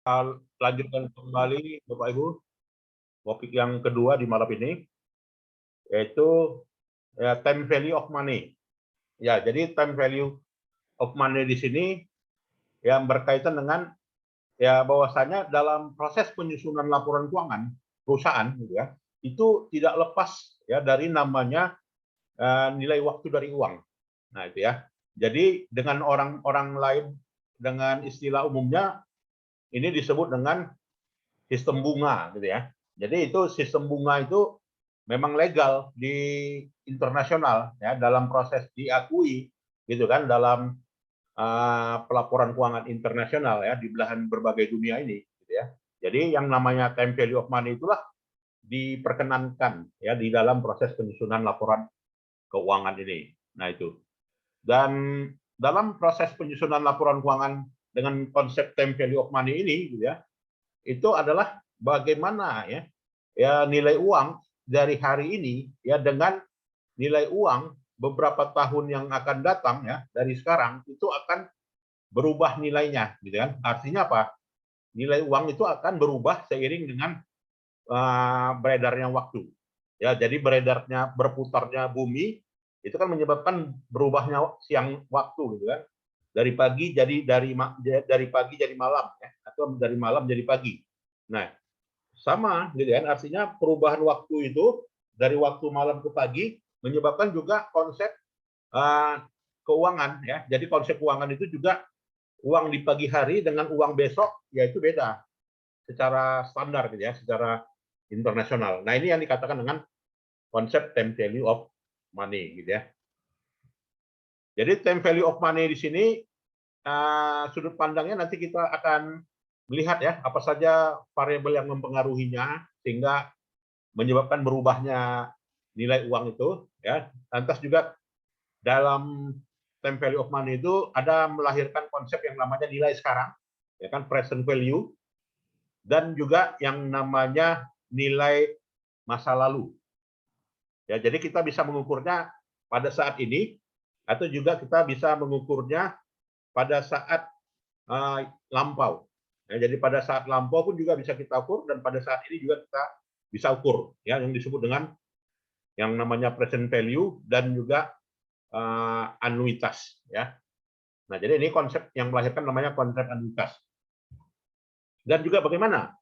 Lanjutkan kembali Bapak Ibu, topik yang kedua di malam ini, yaitu ya, time value of money. Ya, jadi time value of money di sini yang berkaitan dengan ya bahwasanya dalam proses penyusunan laporan keuangan perusahaan gitu ya, itu tidak lepas ya dari namanya nilai waktu dari uang. Nah, itu ya. Jadi dengan orang-orang lain dengan istilah umumnya ini disebut dengan sistem bunga gitu ya. Jadi itu sistem bunga itu memang legal di internasional ya dalam proses diakui gitu kan dalam pelaporan keuangan internasional ya di belahan berbagai dunia ini gitu ya. Jadi yang namanya time value of money itulah diperkenankan ya di dalam proses penyusunan laporan keuangan ini. Nah itu. Dan dalam proses penyusunan laporan keuangan dengan konsep time value of money ini gitu ya, itu adalah bagaimana ya nilai uang dari hari ini ya dengan nilai uang beberapa tahun yang akan datang ya dari sekarang itu akan berubah nilainya gitu kan. Artinya apa? Nilai uang itu akan berubah seiring dengan beredarnya waktu. Ya, jadi beredarnya berputarnya bumi itu kan menyebabkan berubahnya siang waktu gitu kan. Dari pagi jadi dari pagi jadi malam ya atau dari malam jadi pagi. Nah, sama gitu kan artinya perubahan waktu itu dari waktu malam ke pagi menyebabkan juga konsep keuangan ya. Jadi konsep keuangan itu juga uang di pagi hari dengan uang besok yaitu beda secara standar gitu ya, secara internasional. Nah, ini yang dikatakan dengan konsep time value of money gitu ya. Jadi time value of money di sini sudut pandangnya nanti kita akan melihat ya apa saja variabel yang mempengaruhinya sehingga menyebabkan berubahnya nilai uang itu ya. Lantas juga dalam time value of money itu ada melahirkan konsep yang namanya nilai sekarang ya kan present value dan juga yang namanya nilai masa lalu. Ya, jadi kita bisa mengukurnya pada saat ini atau juga kita bisa mengukurnya pada saat lampau. Ya, jadi pada saat lampau pun juga bisa kita ukur dan pada saat ini juga kita bisa ukur ya yang disebut dengan yang namanya present value dan juga anuitas ya. Nah, jadi ini konsep yang melahirkan namanya konsep anuitas. Dan juga bagaimana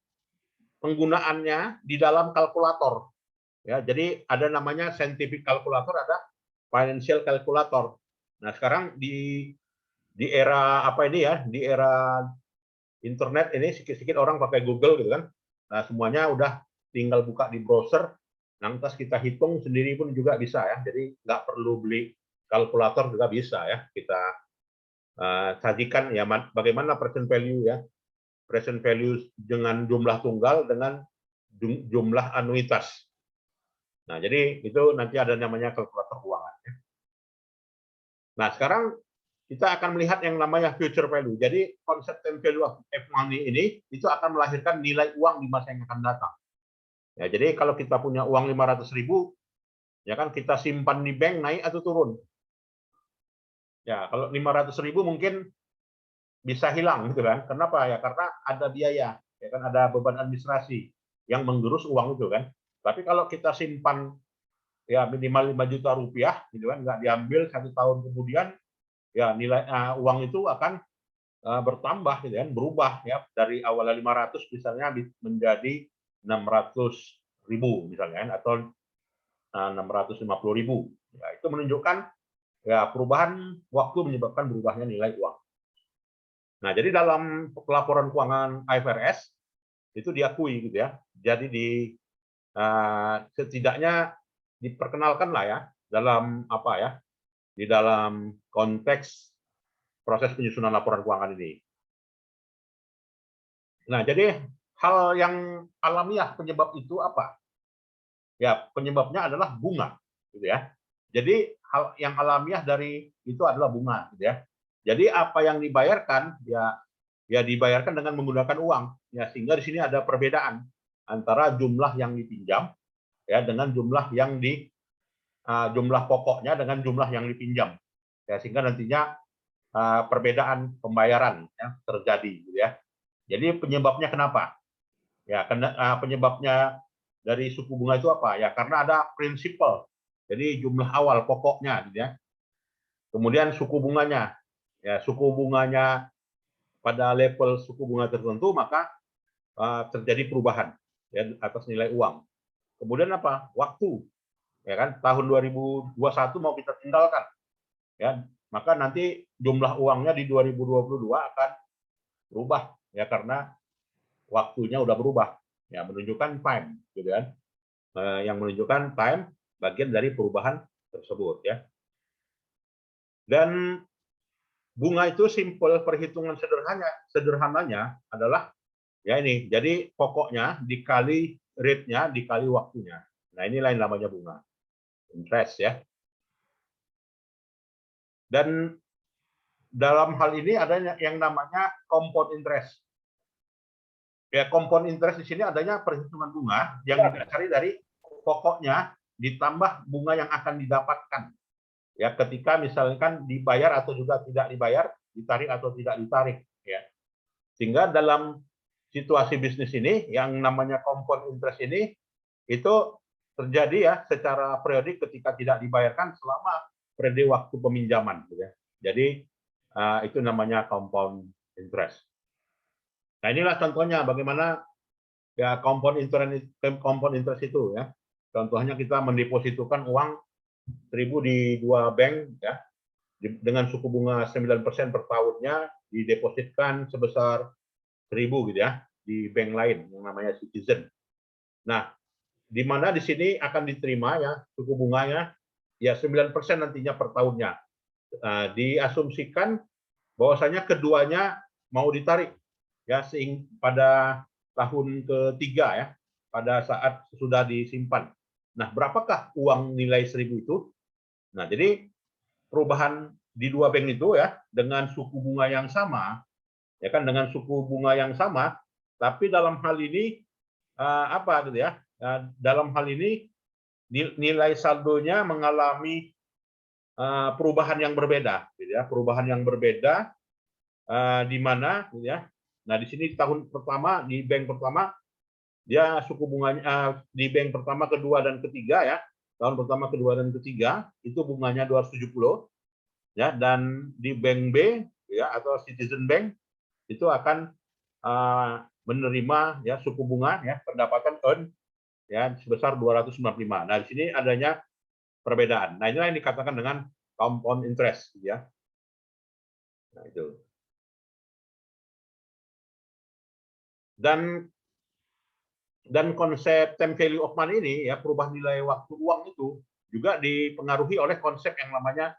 penggunaannya di dalam kalkulator. Ya, jadi ada namanya scientific calculator, ada financial calculator. Nah, sekarang di era apa ini ya, di era internet ini sedikit-sedikit orang pakai Google gitu kan. Nah, semuanya udah tinggal buka di browser, lantas kita hitung sendiri pun juga bisa ya. Jadi nggak perlu beli kalkulator juga bisa ya. Kita sajikan ya bagaimana present value ya. Present value dengan jumlah tunggal dengan jumlah anuitas. Nah, jadi itu nanti ada namanya kalkulator keuangan. Nah, sekarang kita akan melihat yang namanya future value. Jadi konsep time value of money ini itu akan melahirkan nilai uang di masa yang akan datang. Ya, jadi kalau kita punya uang 500.000, ya kan kita simpan di bank naik atau turun. Ya, kalau 500.000 mungkin bisa hilang gitu kan. Kenapa ya? Karena ada biaya, ya kan ada beban administrasi yang menggerus uang itu kan. Tapi kalau kita simpan ya minimal 5 juta rupiah gitu kan, nggak diambil 1 tahun kemudian ya nilai uang itu akan bertambah gitu kan, berubah ya dari awalnya 500 misalnya menjadi 600.000 misalnya kan, atau 650.000. Ya, itu menunjukkan ya perubahan waktu menyebabkan berubahnya nilai uang. Nah, jadi dalam pelaporan keuangan IFRS itu diakui gitu ya. Jadi setidaknya diperkenalkan lah ya dalam apa ya di dalam konteks proses penyusunan laporan keuangan ini. Nah, jadi hal yang alamiah penyebab itu apa? Ya, penyebabnya adalah bunga, gitu ya. Jadi hal yang alamiah dari itu adalah bunga, gitu ya. Jadi apa yang dibayarkan ya dibayarkan dengan menggunakan uang, ya sehingga di sini ada perbedaan antara jumlah yang dipinjam ya dengan jumlah yang jumlah pokoknya dengan jumlah yang dipinjam. Ya sehingga nantinya perbedaan pembayaran ya terjadi, gitu ya. Jadi penyebabnya kenapa? Ya, penyebabnya dari suku bunga itu apa? Ya, karena ada prinsipal. Jadi jumlah awal pokoknya, gitu ya. Kemudian suku bunganya, ya suku bunganya pada level suku bunga tertentu maka terjadi perubahan ya atas nilai uang. Kemudian apa? Waktu, ya kan? Tahun 2021 mau kita tinggalkan, ya maka nanti jumlah uangnya di 2022 akan berubah, ya karena waktunya udah berubah, ya menunjukkan time, gitu kan? Yang menunjukkan time bagian dari perubahan tersebut, ya. Dan bunga itu simpel perhitungan sederhananya adalah ya ini. Jadi pokoknya dikali rate-nya dikali waktunya. Nah, ini lain namanya bunga. Interest ya. Dan dalam hal ini adanya yang namanya compound interest. Ya, compound interest di sini adanya perhitungan bunga yang didasari dari pokoknya ditambah bunga yang akan didapatkan. Ya, ketika misalkan dibayar atau juga tidak dibayar, ditarik atau tidak ditarik, ya. Sehingga dalam situasi bisnis ini yang namanya compound interest ini itu terjadi ya secara periodik ketika tidak dibayarkan selama periode waktu peminjaman, gitu ya. Jadi itu namanya compound interest. Nah, inilah contohnya bagaimana ya compound interest itu ya. Contohnya kita mendepositokan uang 1.000 di dua bank ya dengan suku bunga 9% per tahunnya, didepositkan sebesar 1.000 gitu ya di bank lain yang namanya Citizen. Nah, di mana di sini akan diterima ya suku bunganya ya 9% nantinya per tahunnya. Diasumsikan bahwasanya keduanya mau ditarik ya pada tahun ketiga ya, pada saat sudah disimpan. Nah, berapakah uang nilai 1.000 itu? Nah, jadi perubahan di dua bank itu ya dengan suku bunga yang sama, ya kan dengan suku bunga yang sama, tapi dalam hal ini apa gitu ya? Dalam hal ini nilai saldonya mengalami perubahan yang berbeda, gitu ya, perubahan yang berbeda di mana, gitu ya. Nah, di sini tahun pertama di bank pertama dia suku bunganya di bank pertama, kedua dan ketiga ya, tahun pertama, kedua dan ketiga itu bunganya 270 ya, dan di bank B ya atau Citizen Bank itu akan menerima ya suku bunga ya pendapatan earn ya sebesar 295. Nah, di sini adanya perbedaan. Nah, inilah yang dikatakan dengan compound interest ya. Nah, itu. Dan konsep time value of money ini ya perubahan nilai waktu uang itu juga dipengaruhi oleh konsep yang namanya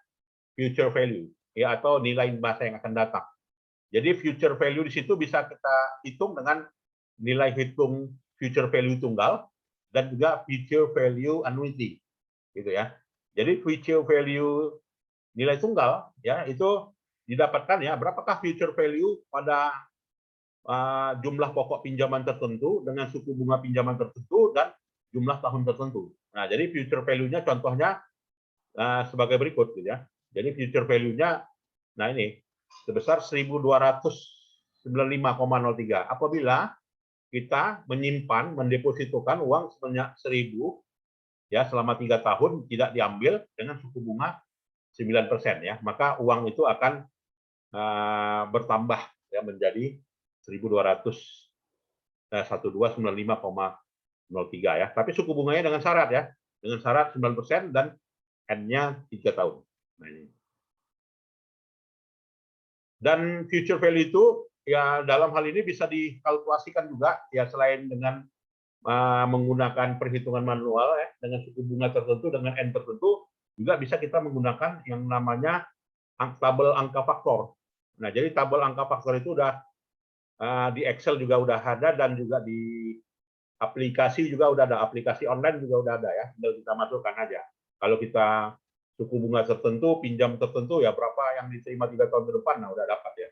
future value ya atau nilai masa yang akan datang. Jadi future value di situ bisa kita hitung dengan nilai hitung future value tunggal dan juga future value annuity gitu ya. Jadi future value nilai tunggal ya itu didapatkan ya berapakah future value pada jumlah pokok pinjaman tertentu dengan suku bunga pinjaman tertentu dan jumlah tahun tertentu. Nah, jadi future value-nya contohnya sebagai berikut gitu ya. Jadi future value-nya nah ini sebesar 1.295,03 apabila kita menyimpan mendepositokan uang sebanyak 1.000 ya selama 3 tahun tidak diambil dengan suku bunga 9% ya, maka uang itu akan bertambah ya menjadi 1.295,03 ya. Tapi suku bunganya dengan syarat ya, dengan syarat 9% dan N-nya 3 tahun. Nah, ini. Dan future value itu ya dalam hal ini bisa dikalkulasikan juga ya selain dengan menggunakan perhitungan manual ya dengan suku bunga tertentu dengan N tertentu juga bisa kita menggunakan yang namanya tabel angka faktor. Nah, jadi tabel angka faktor itu udah di Excel juga udah ada dan juga di aplikasi juga udah ada, aplikasi online juga udah ada ya, tinggal kita masukkan aja. Kalau kita suku bunga tertentu, pinjam tertentu ya berapa yang diterima 3 tahun ke depan, nah udah dapat ya.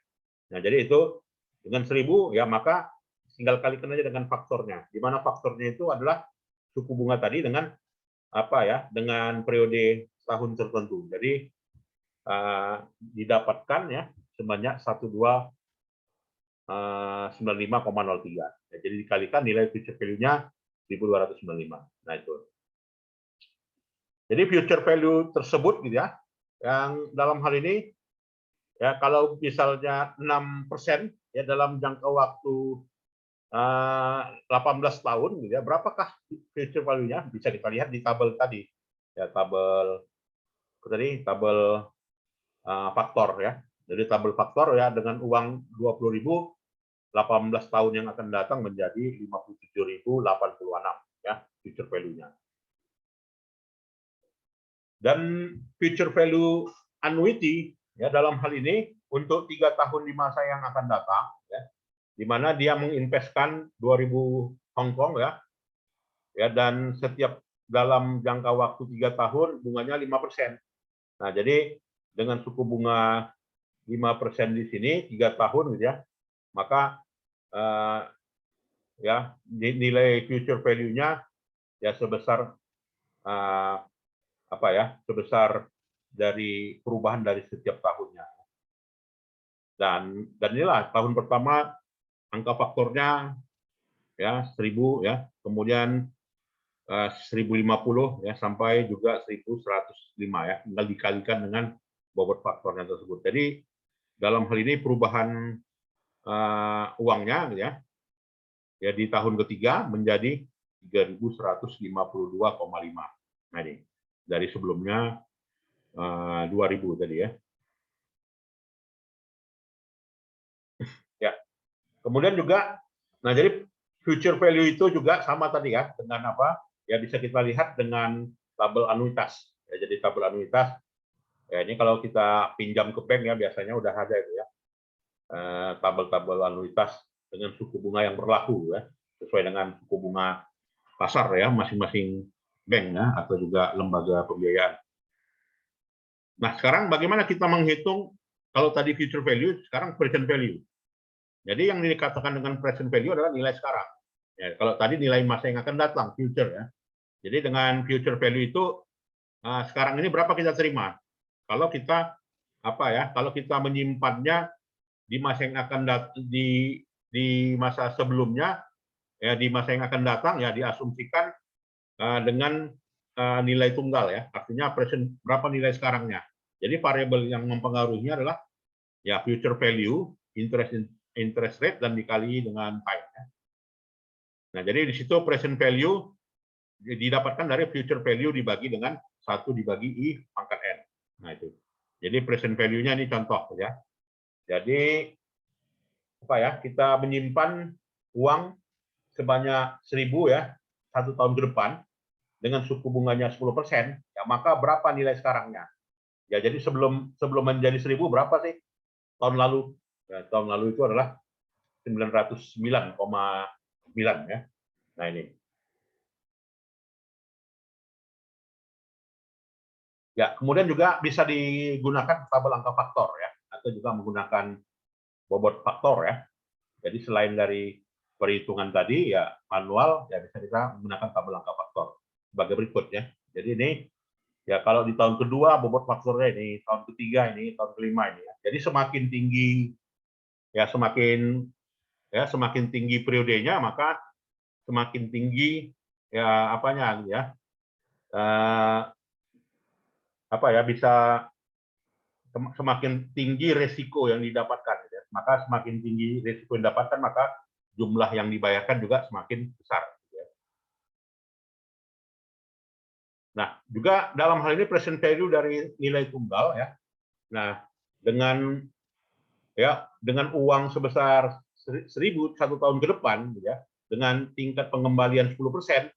Nah, jadi itu dengan 1.000 ya maka tinggal kalikan aja dengan faktornya. Di mana faktornya itu adalah suku bunga tadi dengan apa ya, dengan periode tahun tertentu. Jadi didapatkan ya sebanyak 95,03. Ya, jadi dikalikan nilai future value-nya 1.295. Nah itu. Jadi future value tersebut gitu ya, yang dalam hal ini ya kalau misalnya 6% ya dalam jangka waktu 18 tahun gitu ya, berapakah future value-nya? Bisa kita lihat di tabel tadi. Ya tabel faktor ya. Jadi tabel faktor ya dengan uang 20.000 18 tahun yang akan datang menjadi 57.086 ya future value-nya. Dan future value annuity ya dalam hal ini untuk 3 tahun di masa yang akan datang ya, di mana dia menginvestkan 2.000 Hong Kong ya dan setiap dalam jangka waktu 3 tahun bunganya 5%. Nah, jadi dengan suku bunga 5% di sini 3 tahun gitu ya, maka ya nilai future value-nya ya sebesar sebesar dari perubahan dari setiap tahunnya. Dan inilah tahun pertama angka faktornya ya 1.000 ya, kemudian 1.050 ya sampai juga 1.105 ya, tinggal dikalikan dengan bobot faktornya tersebut. Jadi dalam hal ini perubahan uangnya ya di tahun ketiga menjadi 3.152,5. Nah ini dari sebelumnya 2.000 tadi ya. Ya. Kemudian juga, nah jadi future value itu juga sama tadi ya dengan apa? Ya bisa kita lihat dengan tabel anuitas. Ya, jadi tabel anuitas, ya ini kalau kita pinjam ke bank ya biasanya udah ada itu ya tabel-tabel anuitas dengan suku bunga yang berlaku ya sesuai dengan suku bunga pasar ya masing-masing bank ya atau juga lembaga pembiayaan. Nah sekarang bagaimana kita menghitung kalau tadi future value, sekarang present value. Jadi yang dikatakan dengan present value adalah nilai sekarang. Ya, kalau tadi nilai masa yang akan datang, future ya. Jadi dengan future value itu sekarang ini berapa kita terima? Kalau kita Kalau kita menyimpannya di masa yang akan di masa sebelumnya, ya di masa yang akan datang ya diasumsikan dengan nilai tunggal ya. Artinya present berapa nilai sekarangnya. Jadi variabel yang mempengaruhinya adalah ya future value, interest rate dan dikali dengan time. Nah, jadi di situ present value didapatkan dari future value dibagi dengan 1 dibagi I pangkat N. Nah, itu. Jadi present value-nya ini contoh ya. Jadi kita menyimpan uang sebanyak 1.000 ya, 1 tahun ke depan dengan suku bunganya 10%, ya maka berapa nilai sekarangnya? Ya, jadi sebelum menjadi 1.000 berapa sih tahun lalu? Ya, tahun lalu itu adalah 909,9 ya. Nah ini. Ya, kemudian juga bisa digunakan tabel angka faktor ya, atau juga menggunakan bobot faktor ya. Jadi selain dari perhitungan tadi ya manual ya bisa kita menggunakan tabel angka faktor sebagai berikut ya. Jadi ini ya kalau di tahun kedua bobot faktornya ini, tahun ketiga ini, tahun kelima ini ya. Jadi semakin tinggi ya semakin tinggi periodenya maka semakin tinggi ya bisa semakin tinggi resiko yang didapatkan ya. Maka semakin tinggi resiko yang didapatkan maka jumlah yang dibayarkan juga semakin besar ya. Nah, juga dalam hal ini present value dari nilai tunggal ya. Nah, dengan uang sebesar 1.000 1 tahun ke depan ya, dengan tingkat pengembalian 10%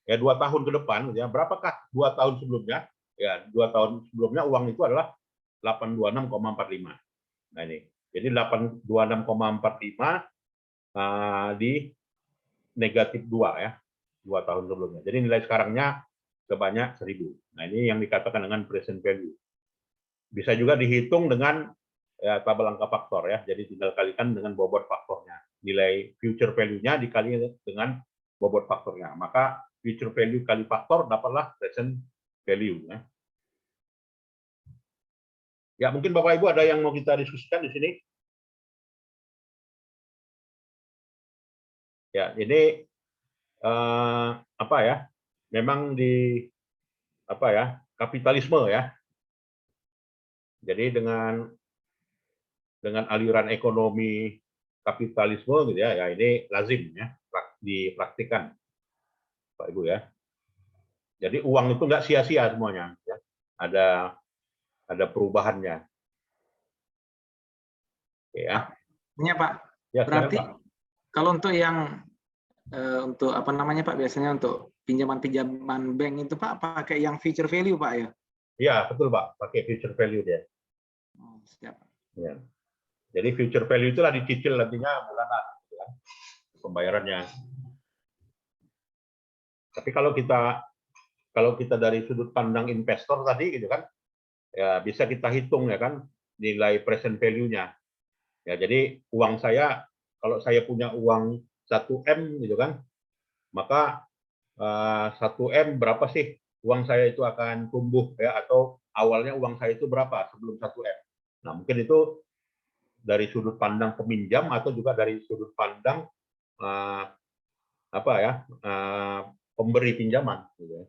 ya 2 tahun ke depan ya, berapakah 2 tahun sebelumnya? Ya, 2 tahun sebelumnya uang itu adalah 826,45. Nah ini. Jadi 826,45 di negatif 2 ya. 2 tahun sebelumnya. Jadi nilai sekarangnya sebanyak 1.000. Nah, ini yang dikatakan dengan present value. Bisa juga dihitung dengan ya, tabel angka faktor ya. Jadi tinggal kalikan dengan bobot faktornya. Nilai future value-nya dikali dengan bobot faktornya. Maka future value kali faktor dapatlah present value ya. Ya, mungkin Bapak Ibu ada yang mau kita diskusikan di sini? Ya, ini apa ya? Memang di apa ya? Kapitalisme ya. Jadi dengan aliran ekonomi kapitalisme gitu ya, ya ini lazim ya dipraktikkan Pak Ibu ya. Jadi uang itu nggak sia-sia semuanya, ya. Ada perubahannya, ya. Iya Pak. Ya, silakan Berarti Pak. kalau untuk yang untuk apa namanya Pak, biasanya untuk pinjaman-pinjaman bank itu Pak pakai yang future value Pak ya? Iya, betul Pak, pakai future value dia. Oh, siap. Ya. Jadi future value itulah dicicil nantinya bulanan, gitu kan, pembayarannya. Tapi kalau kita dari sudut pandang investor tadi gitu kan, ya bisa kita hitung ya kan nilai present value-nya. Ya, jadi uang saya, kalau saya punya uang 1 M gitu kan, maka 1 M berapa sih uang saya itu akan tumbuh ya, atau awalnya uang saya itu berapa sebelum 1 M. Nah, mungkin itu dari sudut pandang peminjam atau juga dari sudut pandang apa ya, pemberi pinjaman gitu ya.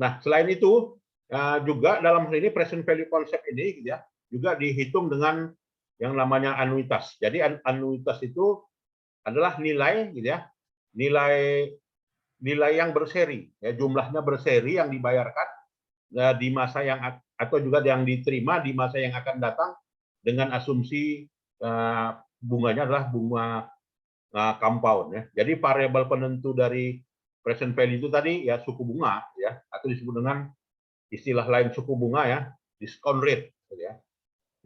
Nah, selain itu juga dalam hal ini present value concept ini gitu ya, juga dihitung dengan yang namanya anuitas. Jadi anuitas itu adalah nilai gitu ya, nilai yang berseri ya, jumlahnya berseri yang dibayarkan di masa yang atau juga yang diterima di masa yang akan datang dengan asumsi bunganya adalah bunga compound ya. Jadi variabel penentu dari present value itu tadi ya suku bunga ya, atau disebut dengan istilah lain suku bunga ya, discount rate gitu ya.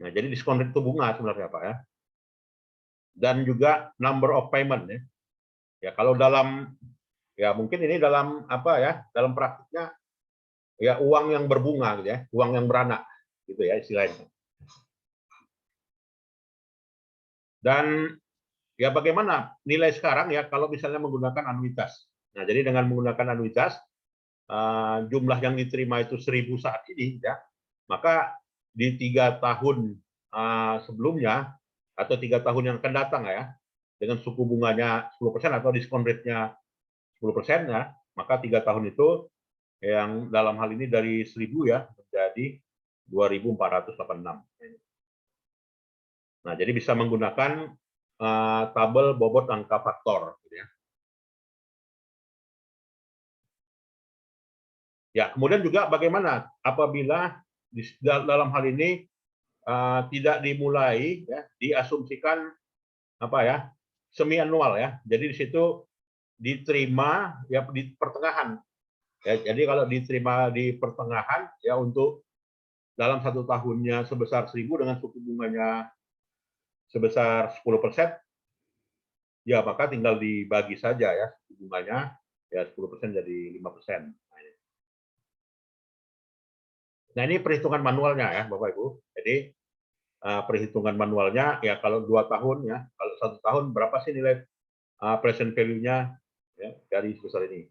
Nah, jadi discount rate itu bunga sebenarnya Pak ya. Dan juga number of payment ya. Ya kalau dalam ya mungkin ini dalam apa ya, dalam praktiknya ya uang yang berbunga gitu ya, uang yang beranak gitu ya istilahnya. Dan ya bagaimana nilai sekarang ya kalau misalnya menggunakan anuitas. Nah, jadi dengan menggunakan anuitas jumlah yang diterima itu 1.000 saat ini ya, maka di 3 tahun sebelumnya atau 3 tahun yang akan datang ya, dengan suku bunganya 10% atau diskon rate-nya 10% ya, maka 3 tahun itu yang dalam hal ini dari 1.000 ya menjadi 2.486. Nah, jadi bisa menggunakan tabel bobot angka faktor. Gitu ya. Ya, kemudian juga bagaimana apabila dalam hal ini tidak dimulai, ya, diasumsikan apa ya, semi anual ya. Jadi di situ diterima ya di pertengahan. Ya, jadi kalau diterima di pertengahan ya untuk dalam 1 tahunnya sebesar 1.000 dengan suku bunganya sebesar 10%, ya maka tinggal dibagi saja ya suku bunganya ya 10% jadi 5%. Nah, ini perhitungan manualnya ya Bapak Ibu. Jadi perhitungan manualnya ya kalau 2 tahun ya, kalau 1 tahun berapa sih nilai present value-nya ya, dari sebesar ini.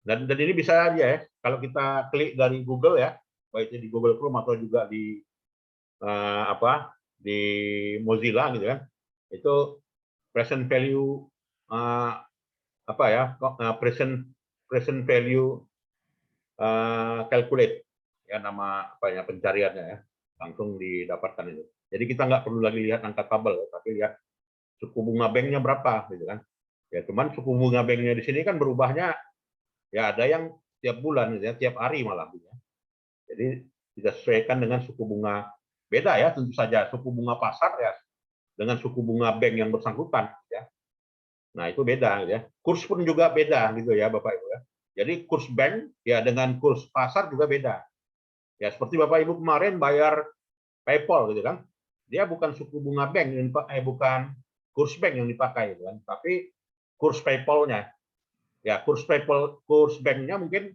Dan ini bisa aja ya kalau kita klik dari Google ya, baik di Google Chrome atau juga di apa di Mozilla gitu kan, itu present value apa ya present value calculate ya nama apa ya pencariannya ya, langsung didapatkan itu. Jadi kita nggak perlu lagi lihat angka tabel, tapi lihat suku bunga banknya berapa gitu kan. Ya cuman suku bunga banknya di sini kan berubahnya ya ada yang tiap bulan gitu ya, tiap hari malah gitu ya. Jadi kita sesuaikan dengan suku bunga beda ya, tentu saja suku bunga pasar ya dengan suku bunga bank yang bersangkutan ya. Nah, itu beda gitu ya. Kurs pun juga beda gitu ya Bapak Ibu ya. Jadi kurs bank ya dengan kurs pasar juga beda. Ya seperti Bapak Ibu kemarin bayar PayPal gitu kan. Dia bukan suku bunga bank yang bukan kurs bank yang dipakai gitu kan, tapi kurs PayPal-nya. Ya, kurs PayPal, kurs banknya mungkin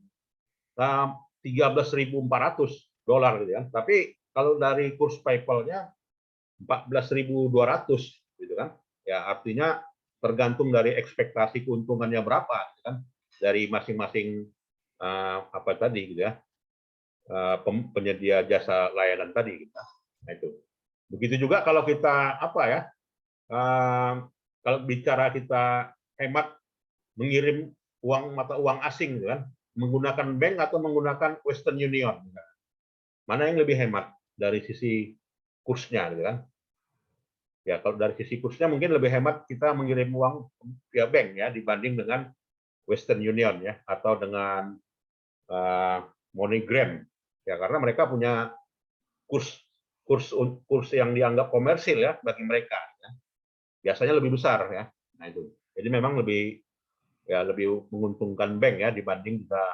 13.400 dolar gitu kan. Tapi kalau dari kurs PayPal-nya 14.200 gitu kan. Ya, artinya tergantung dari ekspektasi keuntungannya berapa gitu kan dari masing-masing apa tadi gitu ya. Penyedia jasa layanan tadi gitu. Nah, itu. Begitu juga kalau kita apa ya kalau bicara kita hemat mengirim mata uang asing, gitu kan, menggunakan bank atau menggunakan Western Union, mana yang lebih hemat dari sisi kursnya, gitu kan? Ya, kalau dari sisi kursnya mungkin lebih hemat kita mengirim uang via bank ya dibanding dengan Western Union ya atau dengan MoneyGram ya, karena mereka punya kurs yang dianggap komersil ya bagi mereka ya. Biasanya lebih besar ya. Nah itu. Jadi memang lebih menguntungkan bank ya dibanding kita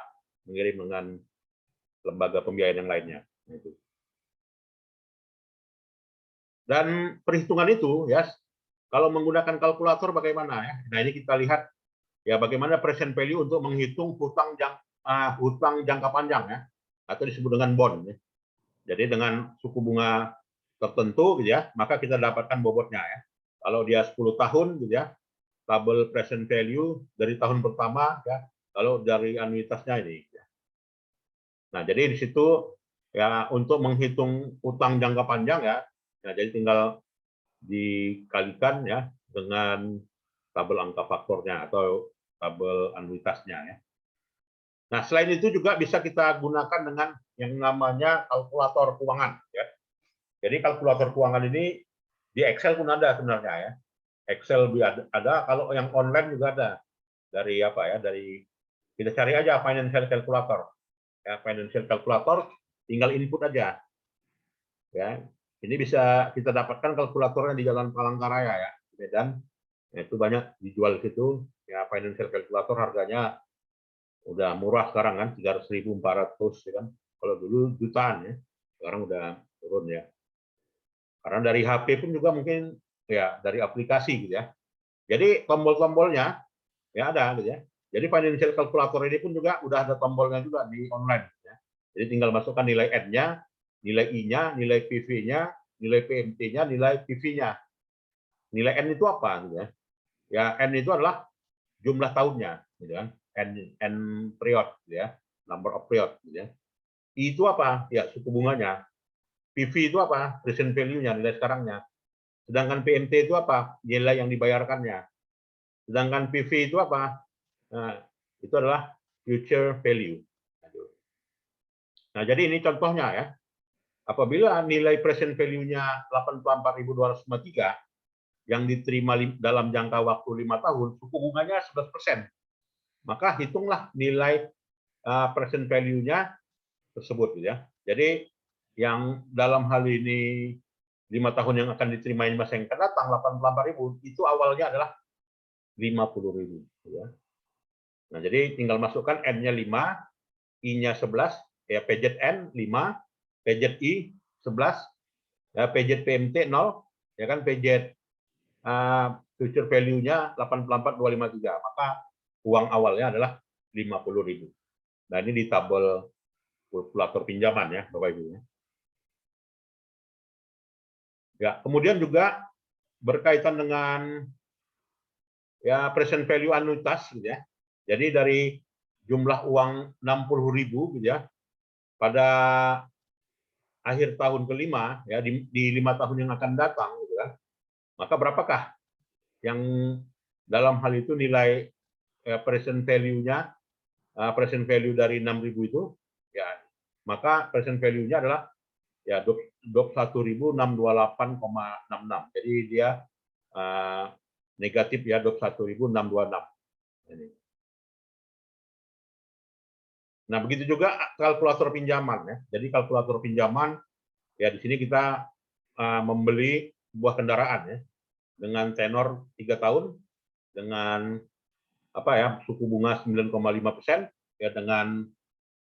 mengirim dengan lembaga pembiayaan yang lainnya. Nah, itu. Dan perhitungan itu ya, kalau menggunakan kalkulator bagaimana ya? Nah ini kita lihat ya bagaimana present value untuk menghitung hutang jangka panjang ya, atau disebut dengan bond. Ya. Jadi dengan suku bunga tertentu gitu ya, maka kita dapatkan bobotnya ya. Kalau dia 10 tahun gitu ya, tabel present value dari tahun pertama ya, kalau dari anuitasnya ini. Ya. Nah jadi di situ ya untuk menghitung utang jangka panjang ya, jadi tinggal dikalikan ya dengan tabel angka faktornya atau tabel anuitasnya ya. Nah, selain itu juga bisa kita gunakan dengan yang namanya kalkulator keuangan ya. Jadi kalkulator keuangan ini di Excel pun ada sebenarnya ya. Excel ada, kalau yang online juga ada. Dari apa ya? Dari kita cari aja financial calculator. Ya, financial calculator tinggal input aja. Ya. Ini bisa kita dapatkan kalkulatornya di Jalan Palangkaraya ya, Medan. Ya, itu banyak dijual di situ. Ya, financial calculator harganya udah murah sekarang kan, 300.400 ya kan. Kalau dulu jutaan ya. Sekarang udah turun ya. Karena dari HP pun juga mungkin ya dari aplikasi gitu ya. Jadi tombol-tombolnya ya ada gitu ya. Jadi financial calculator ini pun juga udah ada tombolnya juga di online ya. Jadi tinggal masukkan nilai N-nya, nilai I-nya, nilai PV-nya, nilai PMT-nya, nilai PV-nya. Nilai N itu apa gitu ya? Ya N itu adalah jumlah tahunnya gitu kan. N period gitu ya. Number of period gitu ya. I itu apa? Ya suku bunganya. PV itu apa? Present value-nya, nilai sekarangnya. Sedangkan PMT itu apa? Nilai yang dibayarkannya. Sedangkan PV itu apa? Nah, itu adalah future value. Nah, jadi ini contohnya ya. Apabila nilai present value-nya 84.253 yang diterima dalam jangka waktu 5 tahun, suku bunganya 11%. Maka hitunglah nilai present value-nya tersebut ya. Jadi yang dalam hal ini 5 tahun yang akan diterima masa yang akan datang 84.000 itu awalnya adalah 50.000 ya. Nah, jadi tinggal masukkan N-nya 5, I-nya 11, ya PZ N 5, PZ I 11, ya PZ PMT 0, ya kan PZ future value-nya 84.253. Maka uang awalnya adalah 50.000. Nah, ini di tabel kalkulator pinjaman ya, Bapak Ibu ya. Ya, kemudian juga berkaitan dengan ya present value anuitas gitu ya. Jadi dari jumlah uang 60.000 gitu ya pada akhir tahun kelima ya di 5 tahun yang akan datang gitu kan. Maka berapakah yang dalam hal itu nilai present value-nya present value dari 6.000 itu ya maka present value-nya adalah ya 21.628,66. Jadi dia negatif ya 21.626. Ini. Nah, begitu juga kalkulator pinjaman ya. Jadi kalkulator pinjaman ya di sini kita membeli sebuah kendaraan ya dengan tenor 3 tahun dengan apa ya suku bunga 9,5% ya dengan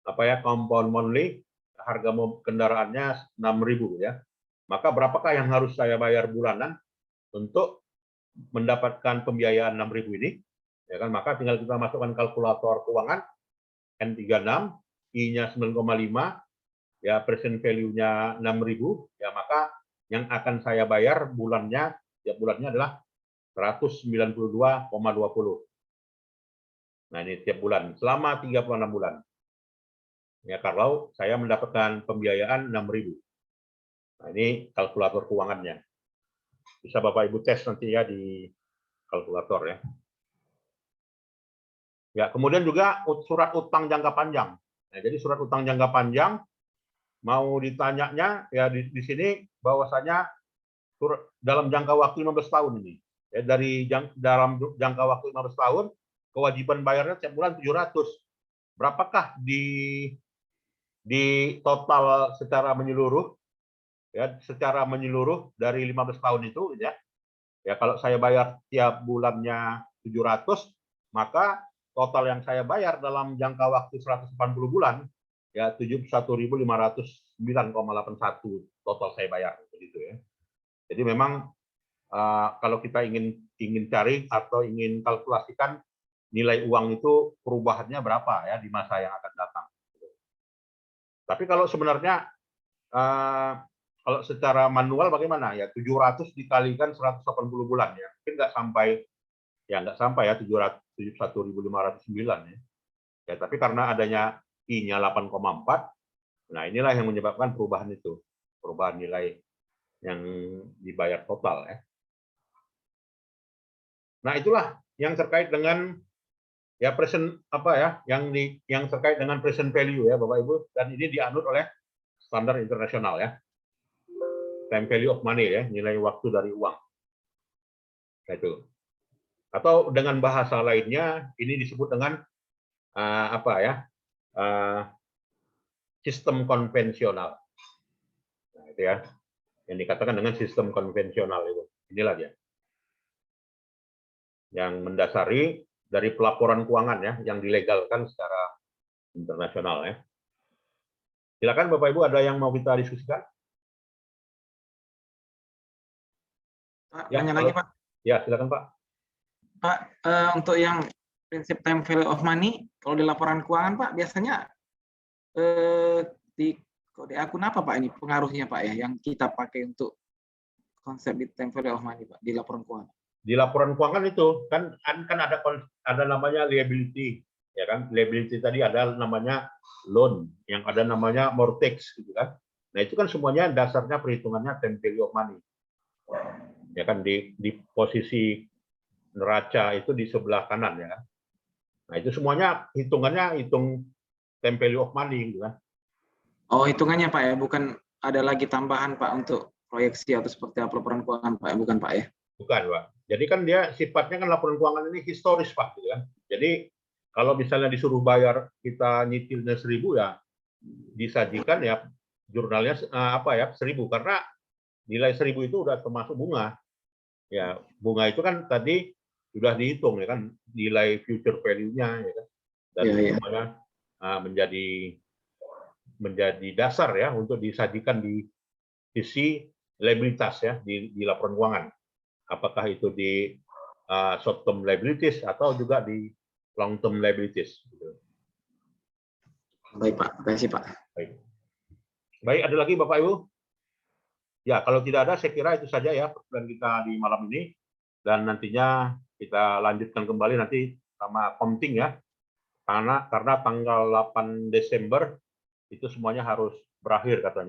apa ya compound monthly harga kendaraannya 6.000 ya. Maka berapakah yang harus saya bayar bulanan untuk mendapatkan pembiayaan 6.000 ini? Ya kan, maka tinggal kita masukkan kalkulator keuangan N36, I-nya 9,5, ya present value-nya 6.000, ya maka yang akan saya bayar bulannya ya bulannya adalah 192,20. Nah, ini tiap bulan selama 36 bulan. Ya kalau saya mendapatkan pembiayaan 6.000. Nah, ini kalkulator keuangannya. Bisa Bapak Ibu tes nanti ya di kalkulator ya. Ya, kemudian juga surat utang jangka panjang. Nah, jadi surat utang jangka panjang mau ditanyanya ya di sini bahwasanya dalam jangka waktu 15 tahun ini. Ya, dalam jangka waktu 15 tahun kewajiban bayarnya setiap bulan 700. Berapakah di total secara menyeluruh ya, secara menyeluruh dari 15 tahun itu ya. Ya, kalau saya bayar tiap bulannya 700, maka total yang saya bayar dalam jangka waktu 180 bulan ya 71.509,81 total saya bayar begitu ya. Jadi memang kalau kita ingin cari atau ingin kalkulasikan nilai uang itu perubahannya berapa ya di masa yang akan datang. Tapi kalau sebenarnya kalau secara manual bagaimana ya 700 dikalikan 180 bulan ya mungkin nggak sampai ya 71.509 ya. Ya tapi karena adanya I-nya 8,4, nah inilah yang menyebabkan perubahan itu, perubahan nilai yang dibayar total ya. Nah itulah yang terkait dengan ya present yang terkait dengan present value ya Bapak Ibu, dan ini dianut oleh standar internasional ya. Time value of money ya, nilai waktu dari uang. Nah, itu. Atau dengan bahasa lainnya ini disebut dengan sistem konvensional. Nah, itu ya. Yang dikatakan dengan sistem konvensional itu. Inilah dia. Yang mendasari dari pelaporan keuangan ya yang dilegalkan secara internasional ya. Silakan Bapak Ibu, ada yang mau kita diskusikan? Pak, Ya, tanya lagi Pak. Ya, silakan Pak. Pak, untuk yang prinsip time value of money, kalau di laporan keuangan Pak, biasanya di kode akun apa Pak ini pengaruhnya Pak ya, yang kita pakai untuk konsep di time value of money Pak, di laporan keuangan? Di laporan keuangan itu kan ada namanya liability, ya kan? Liability tadi ada namanya loan, yang ada namanya mortgage, gitu kan? Nah itu kan semuanya dasarnya perhitungannya time value of money. Ya kan di posisi neraca itu di sebelah kanan ya kan. Nah itu semuanya hitung time value of money gitu kan. Oh hitungannya Pak ya, bukan ada lagi tambahan Pak untuk proyeksi atau seperti apa laporan keuangan Pak, bukan Pak ya? Bukan Pak. Jadi kan dia sifatnya kan laporan keuangan ini historis Pak gitu kan. Jadi kalau misalnya disuruh bayar kita nyicilnya 1.000 ya disajikan ya jurnalnya 1.000 karena nilai 1.000 itu udah termasuk bunga. Ya, bunga itu kan tadi sudah dihitung ya kan nilai future value-nya ya kan. Dan semuanya menjadi dasar ya untuk disajikan di sisi liabilitas ya di laporan keuangan. Apakah itu di short term liabilities atau juga di long term liabilities. Baik Pak, terima kasih Pak. Baik, ada lagi Bapak Ibu? Ya, kalau tidak ada, saya kira itu saja ya pertemuan kita di malam ini. Dan nantinya kita lanjutkan kembali nanti sama Komting ya. Karena tanggal 8 Desember itu semuanya harus berakhir katanya.